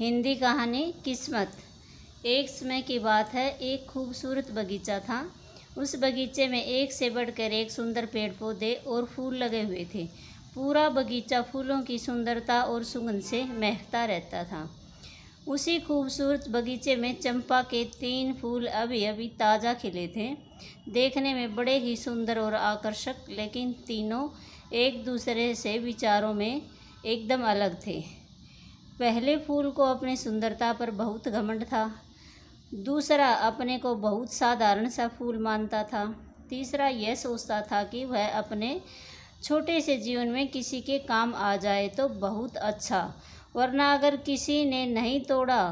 हिंदी कहानी किस्मत। एक समय की बात है, एक खूबसूरत बगीचा था। उस बगीचे में एक से बढ़कर एक सुंदर पेड़ पौधे और फूल लगे हुए थे। पूरा बगीचा फूलों की सुंदरता और सुगंध से महकता रहता था। उसी खूबसूरत बगीचे में चंपा के 3 फूल अभी अभी ताज़ा खिले थे। देखने में बड़े ही सुंदर और आकर्षक, लेकिन तीनों एक दूसरे से विचारों में एकदम अलग थे। पहले फूल को अपनी सुंदरता पर बहुत घमंड था। दूसरा अपने को बहुत साधारण सा फूल मानता था। तीसरा यह सोचता था कि वह अपने छोटे से जीवन में किसी के काम आ जाए तो बहुत अच्छा, वरना अगर किसी ने नहीं तोड़ा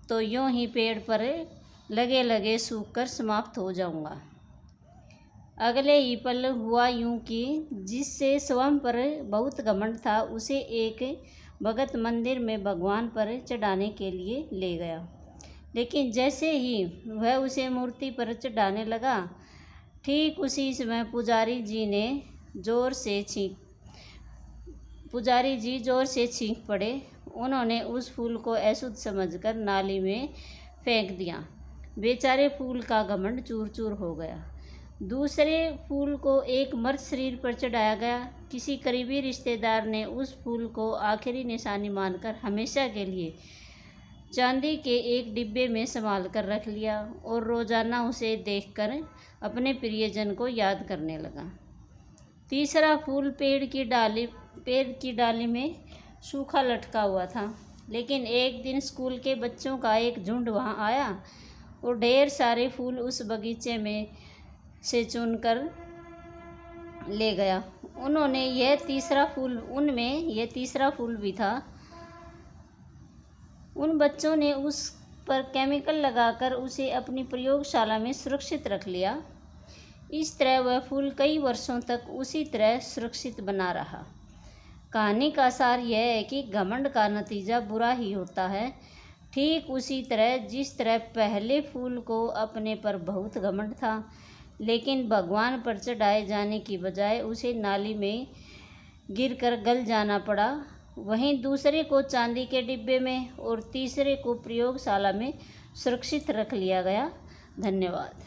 तो यूं ही पेड़ पर लगे लगे सूख कर समाप्त हो जाऊंगा। अगले ही पल हुआ यूं कि जिससे स्वयं पर बहुत घमंड था, उसे एक भगत मंदिर में भगवान पर चढ़ाने के लिए ले गया। लेकिन जैसे ही वह उसे मूर्ति पर चढ़ाने लगा, ठीक उसी समय पुजारी जी जोर से छींक पड़े। उन्होंने उस फूल को अशुद्ध समझकर नाली में फेंक दिया। बेचारे फूल का घमंड चूर चूर हो गया। दूसरे फूल को एक मर्द शरीर पर चढ़ाया गया। किसी करीबी रिश्तेदार ने उस फूल को आखिरी निशानी मानकर हमेशा के लिए चांदी के एक डिब्बे में संभाल कर रख लिया और रोजाना उसे देखकर अपने प्रियजन को याद करने लगा। तीसरा फूल पेड़ की डाली में सूखा लटका हुआ था। लेकिन एक दिन स्कूल के बच्चों का एक झुंड वहां आया और ढेर सारे फूल उस बगीचे में से चुनकर ले गया। उनमें यह तीसरा फूल भी था। उन बच्चों ने उस पर केमिकल लगाकर उसे अपनी प्रयोगशाला में सुरक्षित रख लिया। इस तरह वह फूल कई वर्षों तक उसी तरह सुरक्षित बना रहा। कहानी का सार यह है कि घमंड का नतीजा बुरा ही होता है। ठीक उसी तरह जिस तरह पहले फूल को अपने पर बहुत घमंड था, लेकिन भगवान पर चढ़ाए जाने की बजाय उसे नाली में गिरकर गल जाना पड़ा, वहीं दूसरे को चांदी के डिब्बे में और तीसरे को प्रयोगशाला में सुरक्षित रख लिया गया। धन्यवाद।